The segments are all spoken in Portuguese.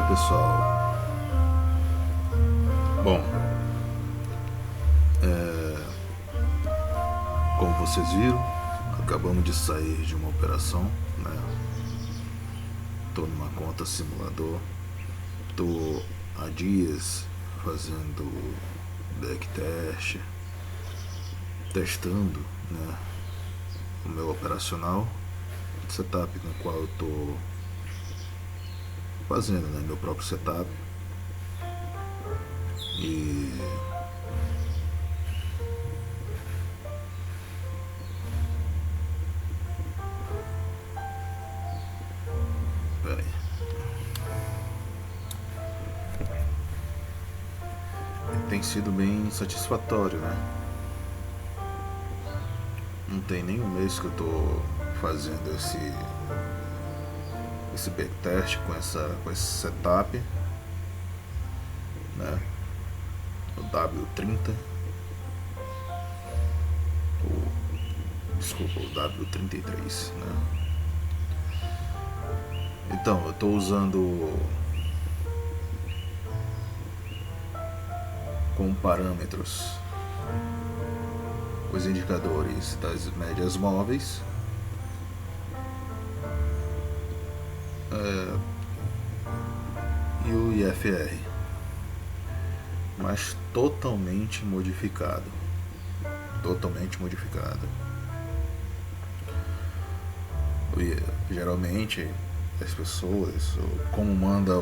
pessoal? Bom, como vocês viram, acabamos de sair de uma operação, né? Tô numa conta simulador, tô há dias fazendo backtest, testando, né, o meu operacional, setup com o qual eu tô fazendo, né, meu próprio setup. E peraí. Tem sido bem satisfatório, né? Não tem nem um mês que eu tô fazendo esse backtest com esse setup, né? O W30, desculpa, o W33, né? Então, eu estou usando como parâmetros os indicadores das médias móveis, e o IFR, mas totalmente modificado. Geralmente as pessoas, como manda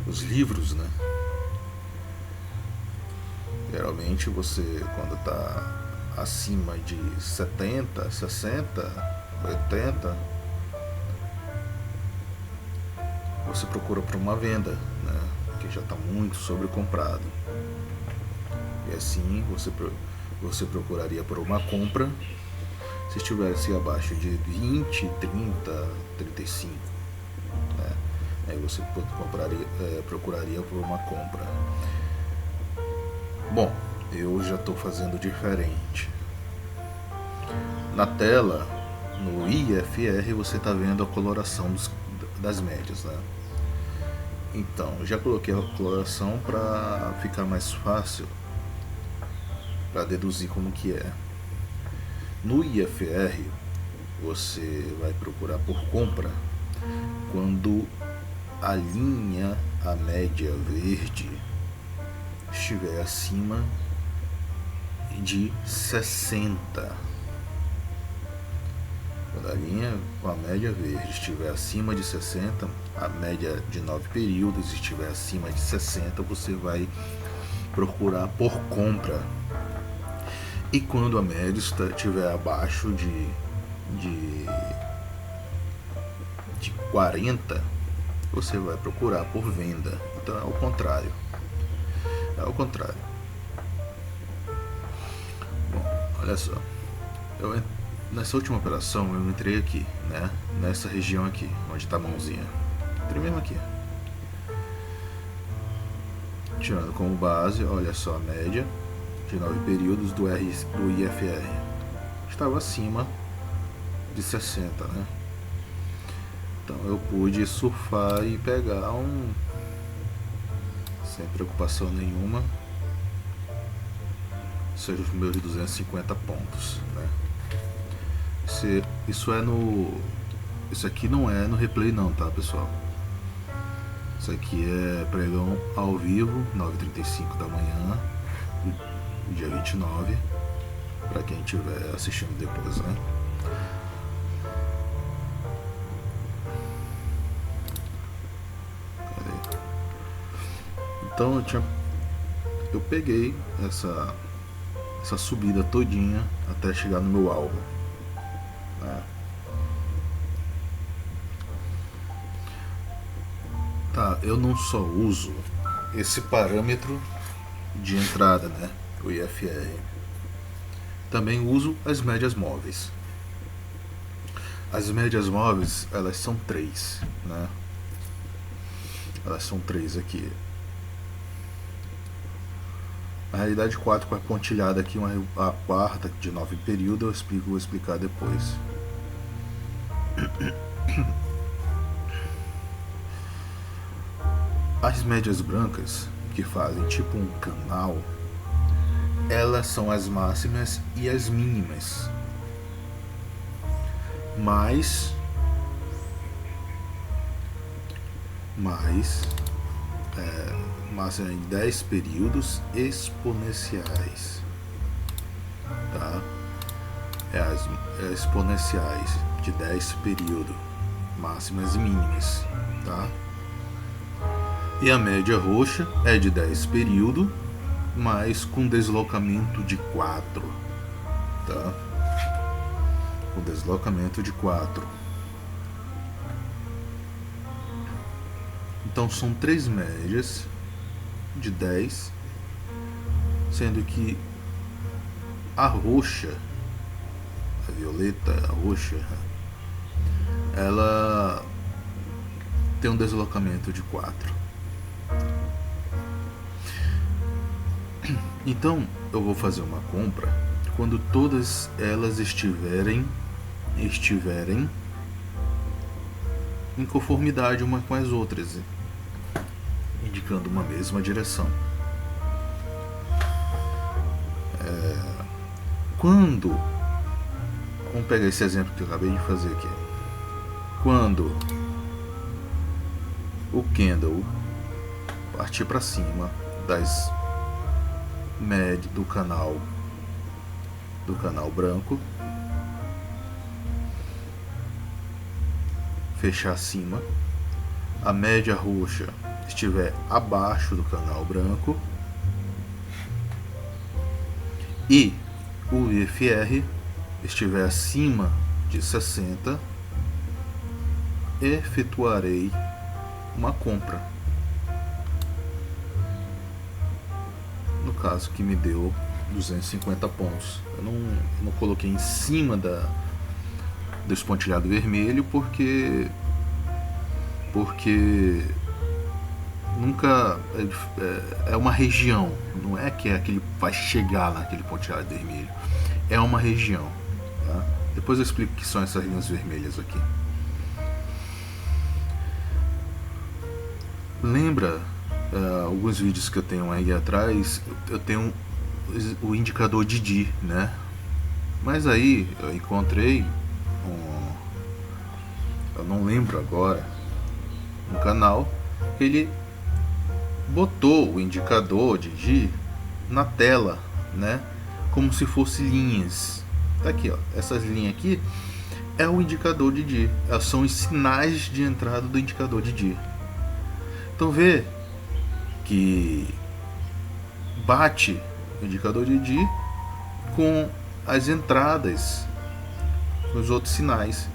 os livros, né? Geralmente você, quando está acima de 70, 60, 80, você procura por uma venda, né? Que já está muito sobrecomprado. E assim você procuraria por uma compra se estivesse abaixo de 20, 30, 35, né? Aí você procuraria por uma compra. Bom, eu já estou fazendo diferente. Na tela, no IFR, você está vendo a coloração das médias, né? Então, já coloquei a coloração para ficar mais fácil para deduzir como que é. No IFR, você vai procurar por compra quando a linha, a média verde, estiver acima de 60. Quando a linha com a média verde estiver acima de 60, a média de 9 períodos estiver acima de 60, você vai procurar por compra. E quando a média estiver abaixo de 40, você vai procurar por venda. Então é o contrário. Bom, olha só. Nessa última operação eu entrei aqui, né? Nessa região aqui, onde está a mãozinha. Entrei mesmo aqui. Tirando como base, olha só a média de 9 períodos do IFR. Estava acima de 60, né? Então eu pude surfar e pegar sem preocupação nenhuma, seja os meus 250 pontos, né? Isso aqui não é no replay não, tá, pessoal? Isso aqui é pregão ao vivo, 9h35 da manhã, dia 29, para quem estiver assistindo depois, né? Cadê? Então eu peguei essa subida todinha até chegar no meu alvo, né? Tá, eu não só uso esse parâmetro de entrada, né, o IFR, também uso as médias móveis. As médias móveis, elas são 3, né? Elas são 3 aqui. Na realidade 4 com a pontilhada aqui, a quarta de 9 período, vou explicar depois. As médias brancas, que fazem tipo um canal, elas são as máximas e as mínimas. Mais máxima em 10 períodos exponenciais, tá? As exponenciais de 10 períodos, máximas e mínimas, tá? E a média roxa é de 10 períodos, mas com deslocamento de 4, tá? Com deslocamento de 4. Então são 3 médias de 10, sendo que a roxa, a violeta, a roxa, ela tem um deslocamento de 4. Então eu vou fazer uma compra quando todas elas estiverem em conformidade uma com as outras, indicando uma mesma direção. Quando, vamos pegar esse exemplo que eu acabei de fazer aqui, quando o candle partir para cima das médias do canal branco, fechar acima, a média roxa estiver abaixo do canal branco e o IFR estiver acima de 60, efetuarei uma compra. No caso que me deu 250 pontos. Eu não coloquei em cima do espontilhado vermelho porque nunca é uma região, não é que vai chegar naquele pontilhado vermelho, é uma região, tá? Depois eu explico o que são essas linhas vermelhas aqui. Lembra alguns vídeos que eu tenho aí atrás, eu tenho o indicador DD, né? Mas aí eu encontrei eu não lembro agora, um canal que ele botou o indicador DD na tela, né? Como se fosse linhas. Tá aqui, ó. Essas linhas aqui é o indicador DD. São os sinais de entrada do indicador DD. Então vê que bate o indicador DD com as entradas, com os outros sinais.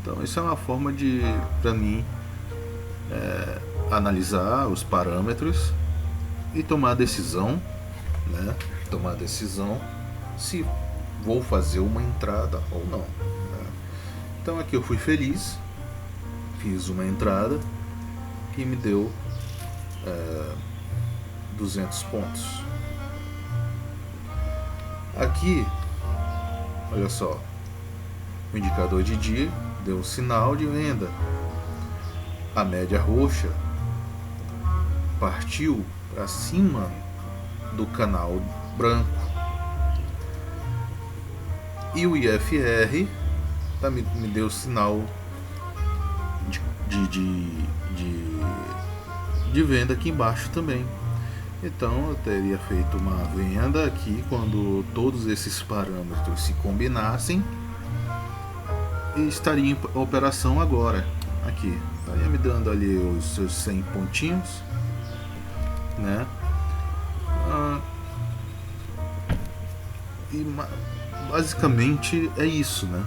Então isso é uma forma de, para mim, analisar os parâmetros e tomar a decisão, né? Tomar a decisão se vou fazer uma entrada ou não, né? Então aqui eu fui feliz, fiz uma entrada que me deu 200 pontos. Aqui, olha só, o indicador de dia deu um sinal de venda. A média roxa partiu para cima do canal branco e o IFR me deu sinal de venda aqui embaixo também. Então eu teria feito uma venda aqui quando todos esses parâmetros se combinassem e estaria em operação agora. Aqui estaria me dando ali os seus 100 pontinhos, né? E basicamente é isso, né?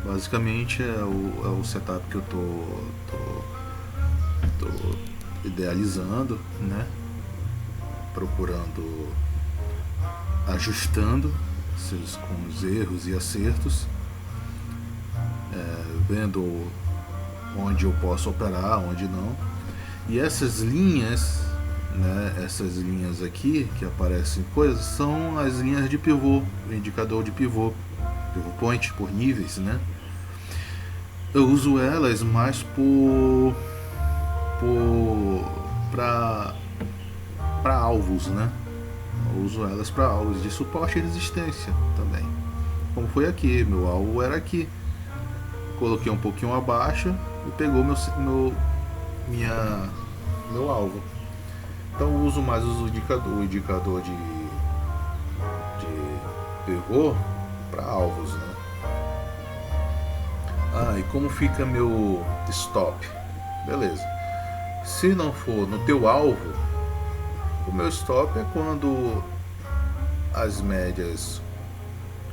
Basicamente é o setup que eu tô idealizando, né? Procurando, ajustando com os erros e acertos, vendo onde eu posso operar, onde não. E essas linhas, né, essas linhas aqui que aparecem coisas, são as linhas de pivô, o indicador de pivô point por níveis, né? Eu uso elas mais para alvos, né? Eu uso elas para alvos de suporte e resistência também. Como foi aqui, meu alvo era aqui. Coloquei um pouquinho abaixo e pegou meu alvo. Então eu uso mais o indicador de pivô para alvos, né? E como fica meu stop? Beleza. Se não for no teu alvo, o meu stop é quando as médias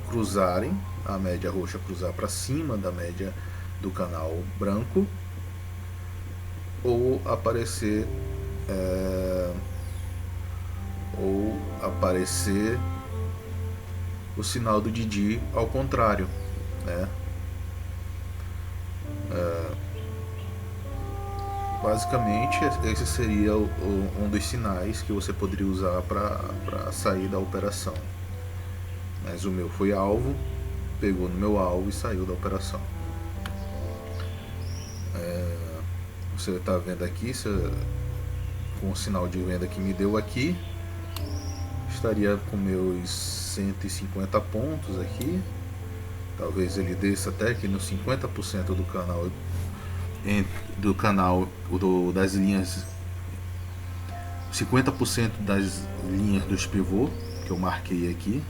cruzarem, a média roxa cruzar para cima da média do canal branco, ou aparecer o sinal do Didi ao contrário, né? Basicamente esse seria um dos sinais que você poderia usar para sair da operação. Mas o meu foi alvo, pegou no meu alvo e saiu da operação. Você está vendo aqui, com o sinal de venda que me deu aqui, estaria com meus 150 pontos aqui. Talvez ele desça até aqui nos 50% do canal das linhas, 50% das linhas dos pivô que eu marquei aqui.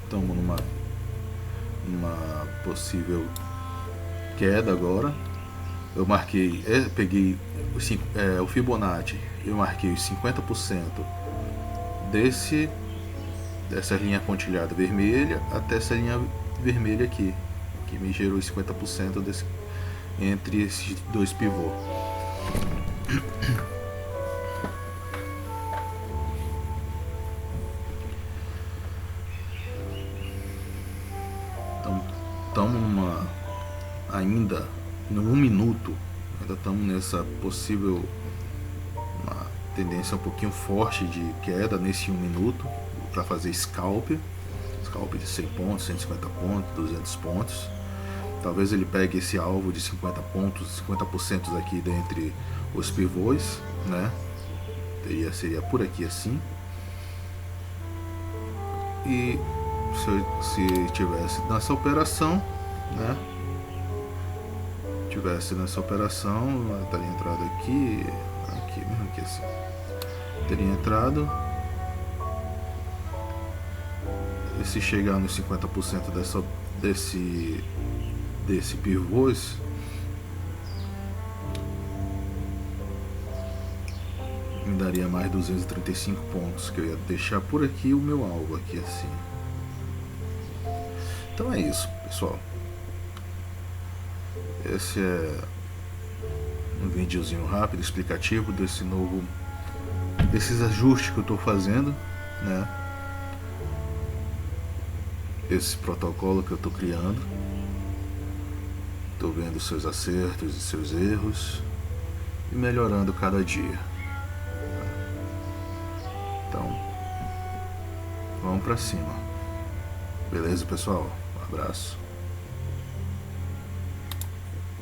Estamos numa possível queda agora. Eu marquei, peguei o Fibonacci, eu marquei os 50% dessa linha pontilhada vermelha até essa linha vermelha aqui, que me gerou 50% entre esses dois pivôs. Então estamos ainda no 1 minuto, ainda estamos nessa possível uma tendência um pouquinho forte de queda nesse 1 minuto para fazer scalp de 100 pontos, 150 pontos, 200 pontos. Talvez ele pegue esse alvo de 50 pontos, 50% aqui dentre os pivôs, né? Seria por aqui assim. E se tivesse nessa operação, né? Teria entrado aqui assim. Teria entrado. E se chegar nos 50% desse pivôs, me daria mais 235 pontos, que eu ia deixar por aqui o meu alvo aqui assim. Então é isso, pessoal. Esse é um videozinho rápido, explicativo desses ajustes que eu estou fazendo, né? Esse protocolo que eu estou criando. Estou vendo seus acertos e seus erros e melhorando cada dia. Então, vamos para cima. Beleza, pessoal? Um abraço.